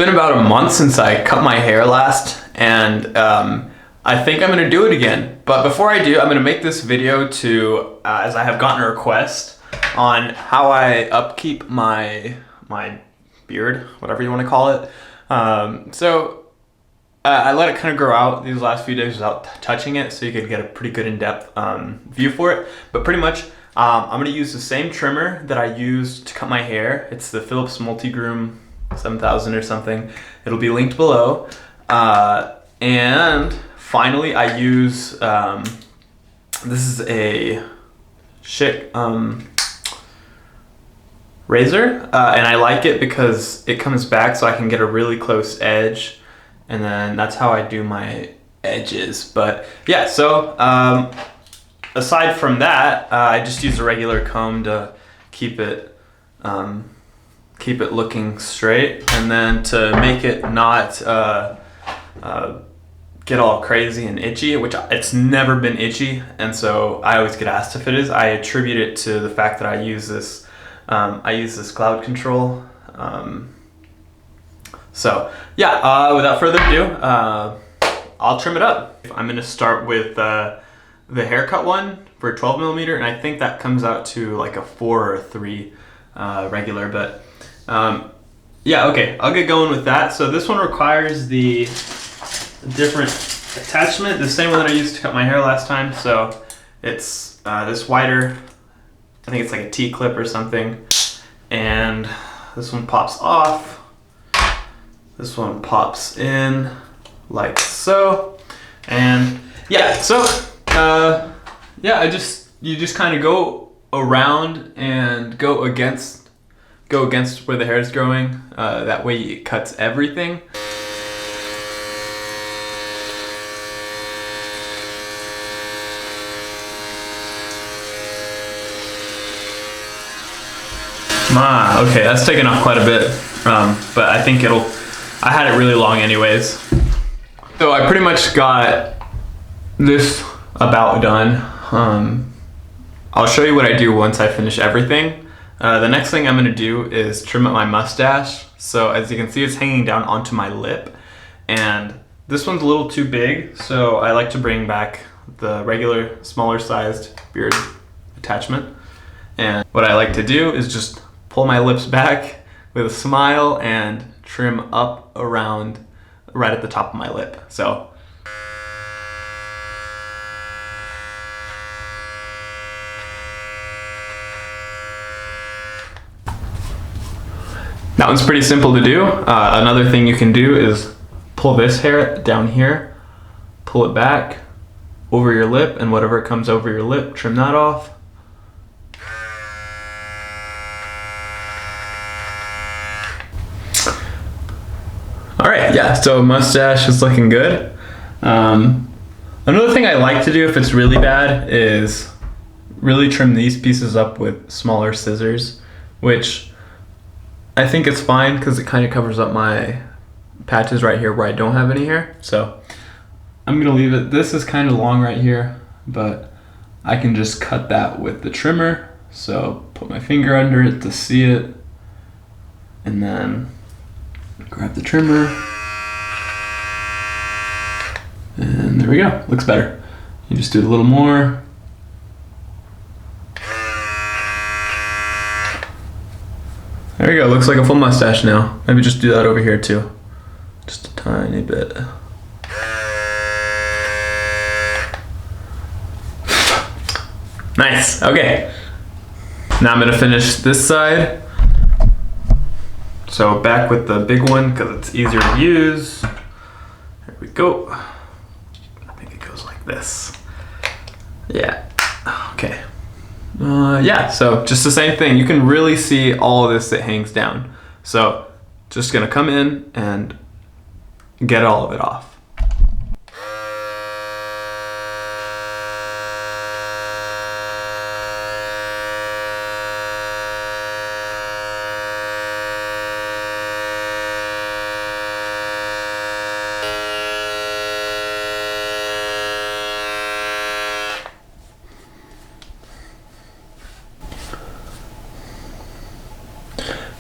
been about a month since I cut my hair last, and I think I'm gonna do it again. But before I do, I'm gonna make this video to, as I have gotten a request on how I upkeep my beard, whatever you want to call it. I let it kind of grow out these last few days without touching it, so you could get a pretty good in-depth view for it. But pretty much, I'm gonna use the same trimmer that I used to cut my hair. It's the Philips Multigrom 7000 or something. It'll be linked below. And finally, I use this is a Schick razor, and I like it because it comes back so I can get a really close edge, and then that's how I do my edges. But yeah, so aside from that, I just use a regular comb to keep it looking straight, and then to make it not get all crazy and itchy, which it's never been itchy, and so I always get asked if it is. I attribute it to the fact that I use this cloud control. So yeah, without further ado, I'll trim it up. I'm gonna start with the haircut one for 12mm, and I think that comes out to like a 4 or 3 regular, but yeah, okay, I'll get going with that. So this one requires the different attachment, the same one that I used to cut my hair last time. So it's this wider, I think it's like a T-clip or something, and this one pops off, this one pops in like so, and yeah, so yeah, you just kind of go around and go against where the hair is growing. That way it cuts everything. Okay, that's taken off quite a bit, but I think I had it really long anyways. So I pretty much got this about done. I'll show you what I do once I finish everything. The next thing I'm gonna do is trim up my mustache. So as you can see, it's hanging down onto my lip, and this one's a little too big, so I like to bring back the regular smaller sized beard attachment. And what I like to do is just pull my lips back with a smile and trim up around right at the top of my lip. So that one's pretty simple to do. Another thing you can do is pull this hair down here, pull it back over your lip, and whatever comes over your lip, trim that off. Alright, yeah, so mustache is looking good. Another thing I like to do if it's really bad is really trim these pieces up with smaller scissors, which I think it's fine because it kind of covers up my patches right here where I don't have any hair. So I'm gonna leave it. This is kind of long right here, but I can just cut that with the trimmer. So put my finger under it to see it, and then grab the trimmer, and there we go. Looks better. You just do a little more. There you go. Looks like a full mustache now. Maybe just do that over here too. Just a tiny bit. Nice. Okay. Now I'm gonna finish this side. So back with the big one because it's easier to use. There we go. I think it goes like this. Yeah. Okay. Yeah, so just the same thing. You can really see all of this that hangs down. So just gonna come in and get all of it off.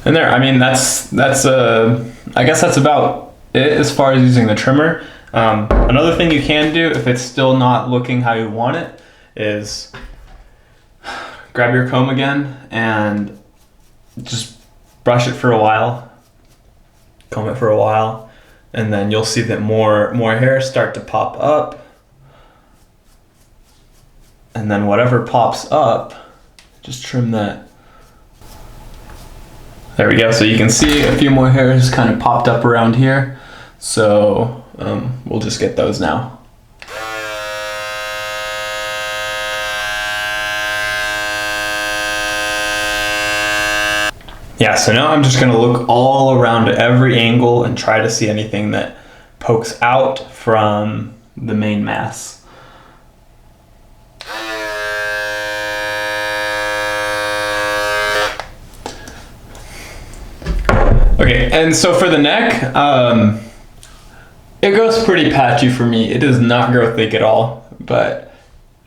And there, I mean, that's I I guess that's about it as far as using the trimmer. Another thing you can do if it's still not looking how you want it is grab your comb again and just brush it for a while, comb it for a while, and then you'll see that more hairs start to pop up. And then whatever pops up, just trim that. There we go. So you can see a few more hairs kind of popped up around here. So we'll just get those now. Yeah, so now I'm just gonna look all around every angle and try to see anything that pokes out from the main mass. Okay, and so for the neck, it goes pretty patchy for me. It does not grow thick at all, but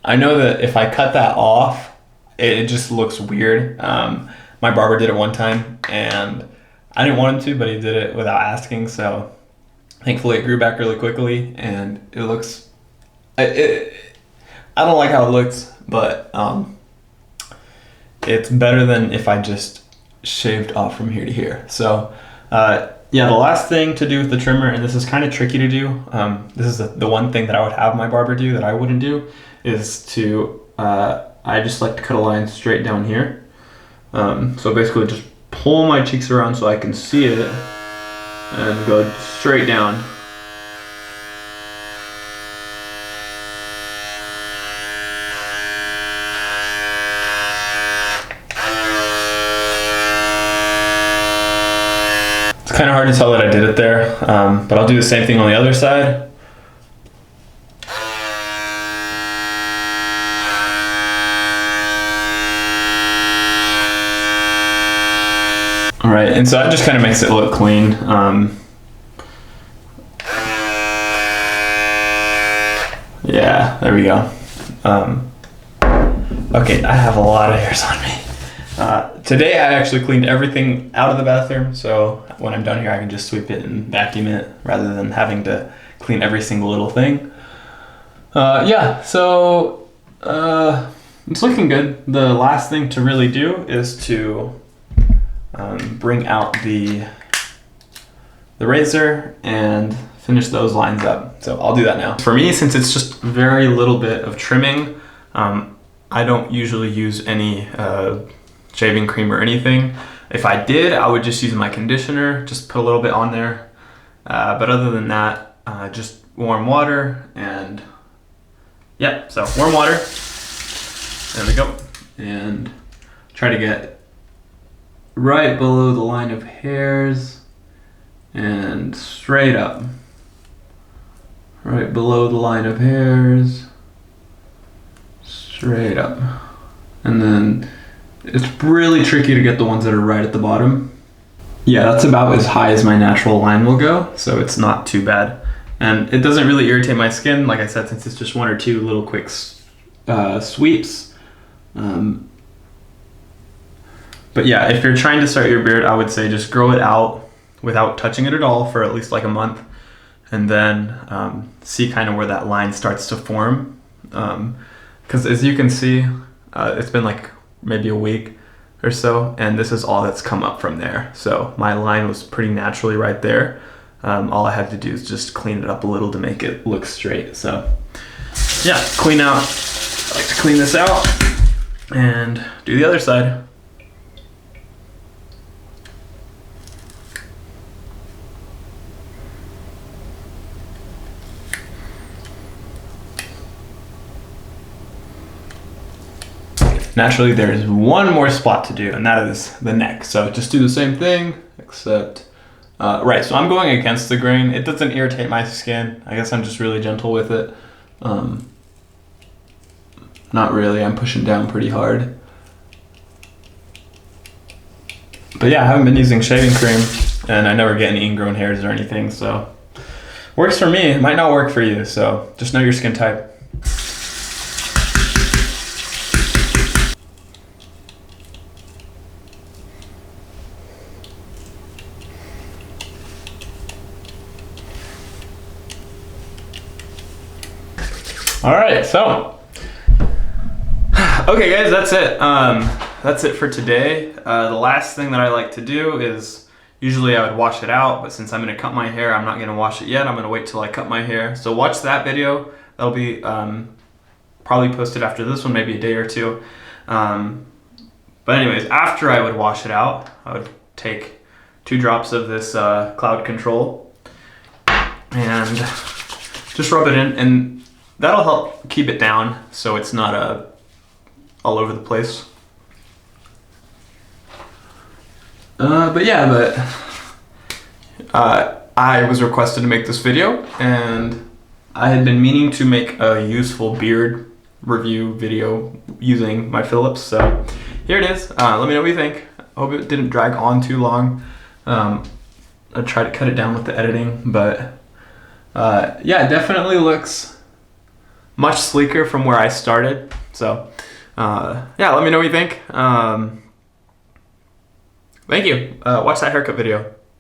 I know that if I cut that off, it just looks weird. My barber did it one time, and I didn't want him to, but he did it without asking, so thankfully it grew back really quickly, and it looks... I don't like how it looks, but it's better than if I just shaved off from here to here. So yeah, the last thing to do with the trimmer, and this is kind of tricky to do, this is the one thing that I would have my barber do that I wouldn't do, is to, I just like to cut a line straight down here. So basically just pull my cheeks around so I can see it and go straight down. It's kind of hard to tell that I did it there, but I'll do the same thing on the other side. All right, and so that just kind of makes it look clean. Yeah, there we go. Okay, I have a lot of hairs on me. Today I actually cleaned everything out of the bathroom, so when I'm done here I can just sweep it and vacuum it rather than having to clean every single little thing. Yeah, so it's looking good. The last thing to really do is to bring out the razor and finish those lines up. So I'll do that now. For me, since it's just very little bit of trimming, I don't usually use any shaving cream or anything. If I did, I would just use my conditioner, just put a little bit on there. But other than that, just warm water and yeah, so warm water. There we go. And try to get right below the line of hairs and straight up. Right below the line of hairs, straight up. And then it's really tricky to get the ones that are right at the bottom. Yeah, that's about as high as my natural line will go, so it's not too bad. And it doesn't really irritate my skin, like I said, since it's just one or two little quick sweeps. But yeah, if you're trying to start your beard, I would say just grow it out without touching it at all for at least like a month, and then see kind of where that line starts to form. Because as you can see, it's been like maybe a week or so, and this is all that's come up from there. So my line was pretty naturally right there. All I had to do is just clean it up a little to make it look straight. So yeah, clean out. I like to clean this out and do the other side. Naturally, there is one more spot to do, and that is the neck. So just do the same thing, except, right, so I'm going against the grain. It doesn't irritate my skin. I guess I'm just really gentle with it. Not really, I'm pushing down pretty hard. But yeah, I haven't been using shaving cream, and I never get any ingrown hairs or anything, so. Works for me, it might not work for you, so just know your skin type. All right, so okay, guys, that's it. That's it for today. The last thing that I like to do is usually I would wash it out, but since I'm gonna cut my hair, I'm not gonna wash it yet. I'm gonna wait till I cut my hair. So watch that video. That'll be probably posted after this one, maybe a day or two. But anyways, after I would wash it out, I would take 2 drops of this cloud control and just rub it in, and that'll help keep it down so it's not all over the place. I was requested to make this video, and I had been meaning to make a useful beard review video using my Philips, so here it is. Let me know what you think. I hope it didn't drag on too long. I tried to cut it down with the editing, but yeah, it definitely looks much sleeker from where I started. So yeah, let me know what you think. Thank you. Watch that haircut video.